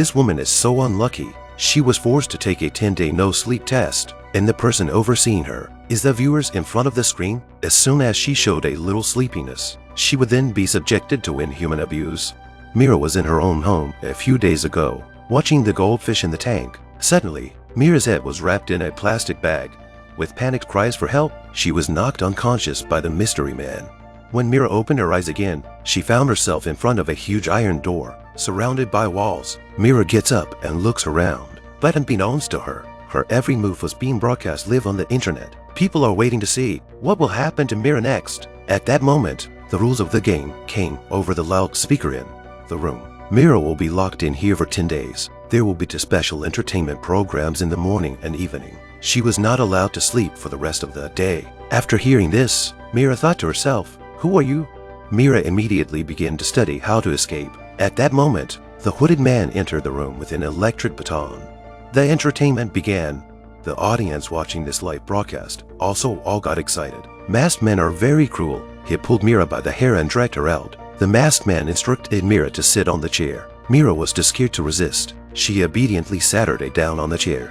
This woman is so unlucky. She was forced to take a 10-day no-sleep test, and the person overseeing her is the viewers in front of the screen. As soon as she showed a little sleepiness, she would then be subjected to inhuman abuse. Mira was in her own home a few days ago, watching the goldfish in the tank. Suddenly, Mira's head was wrapped in a plastic bag. With panicked cries for help, she was knocked unconscious by the mystery man. When Mira opened her eyes again, she found herself in front of a huge iron door, surrounded by walls. Mira gets up and looks around. But unbeknownst to her, her every move was being broadcast live on the internet. People are waiting to see what will happen to Mira next. At that moment, the rules of the game came over the loudspeaker in the room. Mira will be locked in here for 10 days. There will be 2 special entertainment programs in the morning and evening. She was not allowed to sleep for the rest of the day. After hearing this, Mira thought to herself, "Who are you?" Mira immediately began to study how to escape. At that moment, the hooded man entered the room with an electric baton. The entertainment began. The audience watching this live broadcast also all got excited. Masked men are very cruel. He pulled Mira by the hair and dragged her out. The masked man instructed Mira to sit on the chair. Mira was too scared to resist. She obediently sat her down on the chair.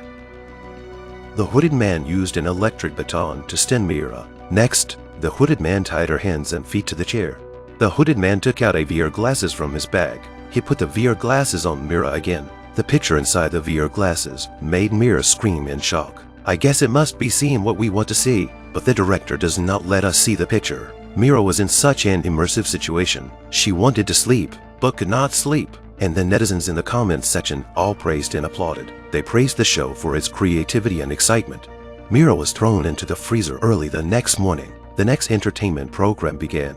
The hooded man used an electric baton to stun Mira. Next, the hooded man tied her hands and feet to the chair. The hooded man took out a VR glasses from his bag. He put the VR glasses on Mira again. The picture inside the VR glasses made Mira scream in shock. "I guess it must be seeing what we want to see, but the director does not let us see the picture." Mira was in such an immersive situation. She wanted to sleep, but could not sleep. And the netizens in the comments section all praised and applauded. They praised the show for its creativity and excitement. Mira was thrown into the freezer early the next morning. The next entertainment program began.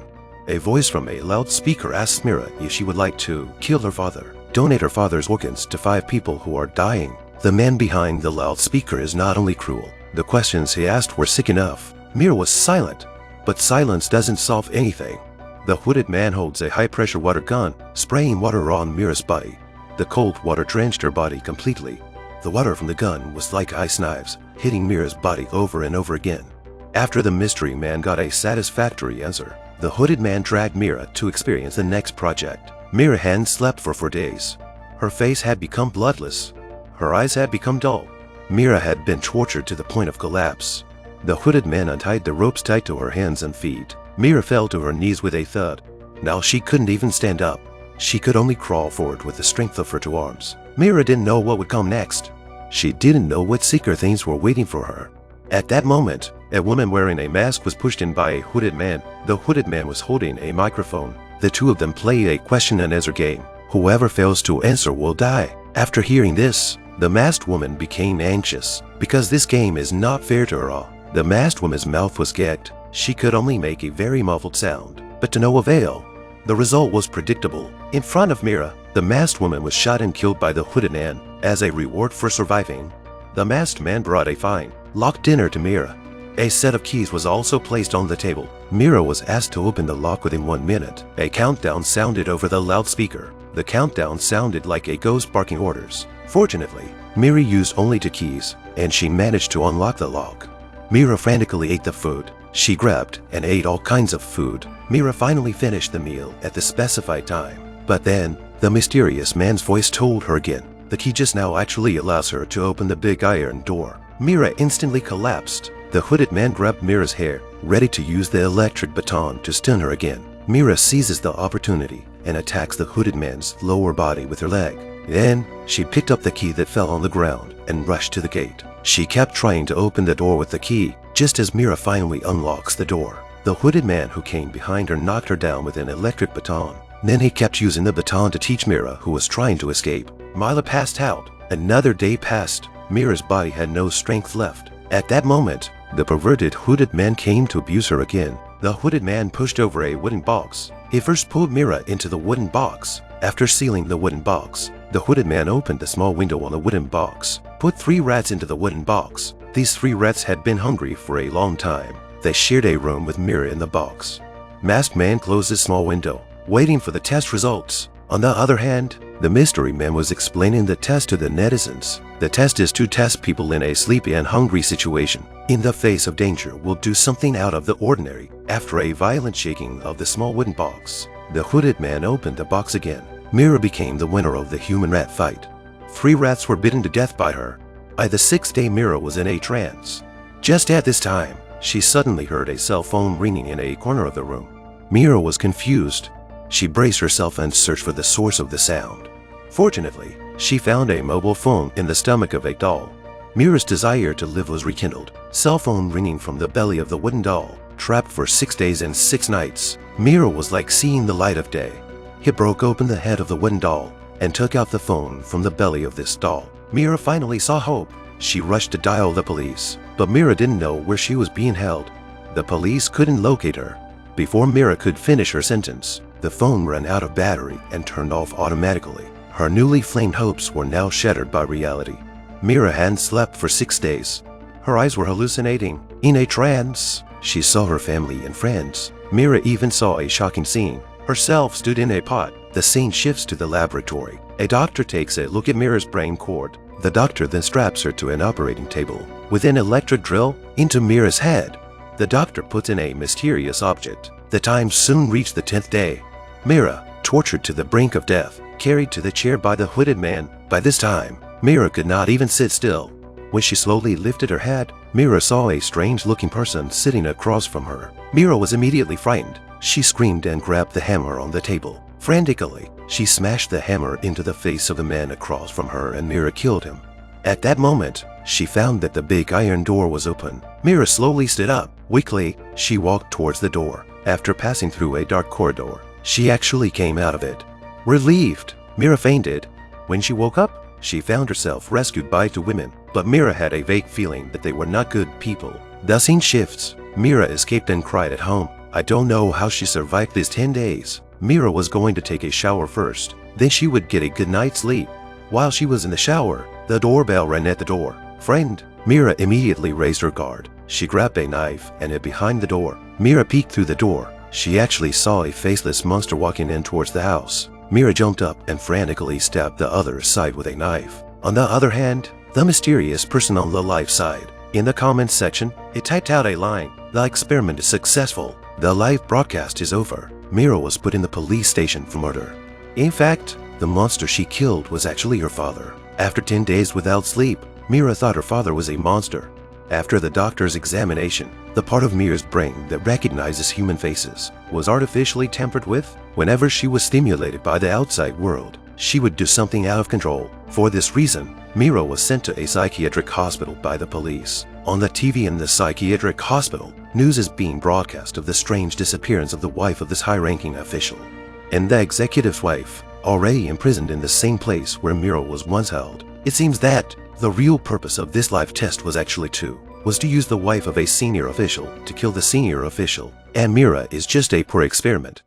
A voice from a loudspeaker asked Mira if she would like to kill her father, donate her father's organs to 5 people who are dying. The man behind the loudspeaker is not only cruel, the questions he asked were sick enough. Mira was silent, but silence doesn't solve anything. The hooded man holds a high-pressure water gun, spraying water on Mira's body. The cold water drenched her body completely. The water from the gun was like ice knives, hitting Mira's body over and over again. After the mystery man got a satisfactory answer, the hooded man dragged Mira to experience the next project. Mira hadn't slept for 4 days. Her face had become bloodless. Her eyes had become dull. Mira had been tortured to the point of collapse. The hooded man untied the ropes tied to her hands and feet. Mira fell to her knees with a thud. Now she couldn't even stand up. She could only crawl forward with the strength of her 2 arms. Mira didn't know what would come next. She didn't know what secret things were waiting for her. At that moment, a woman wearing a mask was pushed in by a hooded man. The hooded man was holding a microphone. The 2 of them play a question and answer game. Whoever fails to answer will die. After hearing this, the masked woman became anxious because this game is not fair to her all. The masked woman's mouth was gagged. She could only make a very muffled sound, but to no avail. The result was predictable. In front of Mira, the masked woman was shot and killed by the hooded man. As a reward for surviving, the masked man brought a fine, locked dinner to Mira. A set of keys was also placed on the table. Mira was asked to open the lock within 1 minute. A countdown sounded over the loudspeaker. The countdown sounded like a ghost barking orders. Fortunately, Mira used only 2 keys, and she managed to unlock the lock. Mira frantically ate the food. She grabbed and ate all kinds of food. Mira finally finished the meal at the specified time. But then, the mysterious man's voice told her again. The key just now actually allows her to open the big iron door. Mira instantly collapsed. The hooded man grabbed Mira's hair, ready to use the electric baton to stun her again. Mira seizes the opportunity and attacks the hooded man's lower body with her leg. Then, she picked up the key that fell on the ground and rushed to the gate. She kept trying to open the door with the key. Just as Mira finally unlocks the door, the hooded man who came behind her knocked her down with an electric baton. Then he kept using the baton to teach Mira, who was trying to escape. Mila passed out. Another day passed. Mira's body had no strength left. At that moment, the perverted hooded man came to abuse her again. The hooded man pushed over a wooden box. He first pulled Mira into the wooden box. After sealing the wooden box, the hooded man opened the small window on the wooden box, put 3 rats into the wooden box. These 3 rats had been hungry for a long time. They shared a room with Mira in the box. Masked man closed his small window, waiting for the test results. On the other hand, the mystery man was explaining the test to the netizens. The test is to test people in a sleepy and hungry situation. In the face of danger, will do something out of the ordinary. After a violent shaking of the small wooden box, the hooded man opened the box again. Mira became the winner of the human rat fight. 3 rats were bitten to death by her. By the 6th day, Mila was in a trance. Just at this time, she suddenly heard a cell phone ringing in a corner of the room. Mila was confused. She braced herself and searched for the source of the sound. Fortunately, she found a mobile phone in the stomach of a doll. Mila's desire to live was rekindled. Cell phone ringing from the belly of the wooden doll. Trapped for 6 days and 6 nights, Mila was like seeing the light of day. He broke open the head of the wooden doll and took out the phone from the belly of this doll. Mila finally saw hope. She rushed to dial the police, but Mila didn't know where she was being held. The police couldn't locate her. Before Mila could finish her sentence, the phone ran out of battery and turned off automatically. Her newly flamed hopes were now shattered by reality. Mila hadn't slept for 6 days. Her eyes were hallucinating. In a trance, she saw her family and friends. Mila even saw a shocking scene. Herself stood in a pot. The scene shifts to the laboratory. A doctor takes a look at Mila's brain cord. The doctor then straps her to an operating table with an electric drill into Mila's head. The doctor puts in a mysterious object. The time soon reached the 10th day. Mila, tortured to the brink of death, carried to the chair by the hooded man. By this time, Mila could not even sit still. When she slowly lifted her head, Mila saw a strange-looking person sitting across from her. Mila was immediately frightened. She screamed and grabbed the hammer on the table. Frantically, she smashed the hammer into the face of the man across from her, and Mila killed him. At that moment, she found that the big iron door was open. Mila slowly stood up. Weakly, she walked towards the door. After passing through a dark corridor, she actually came out of it. Relieved, Mila fainted. When she woke up, she found herself rescued by 2 women, but Mila had a vague feeling that they were not good people. The scene shifts. Mila escaped and cried at home. I don't know how she survived these 10 days. Mila was going to take a shower first. Then she would get a good night's sleep. While she was in the shower, the doorbell rang at the door. Frightened, Mila immediately raised her guard. She grabbed a knife and hid behind the door. Mila peeked through the door. She actually saw a faceless monster walking in towards the house. Mila jumped up and frantically stabbed the other side with a knife. On the other hand, the mysterious person on the live side. In the comments section, it typed out a line, "The experiment is successful. The live broadcast is over." Mila was put in the police station for murder. In fact, the monster she killed was actually her father. After 10 days without sleep, Mila thought her father was a monster. After the doctor's examination, the part of Mila's brain that recognizes human faces was artificially tampered with. Whenever she was stimulated by the outside world, she would do something out of control. For this reason, Mila was sent to a psychiatric hospital by the police. On the TV in the psychiatric hospital, news is being broadcast of the strange disappearance of the wife of this high-ranking official, and the executive's wife, already imprisoned in the same place where Mila was once held. It seems that the real purpose of this live test was actually to use the wife of a senior official to kill the senior official, and Mila is just a poor experiment.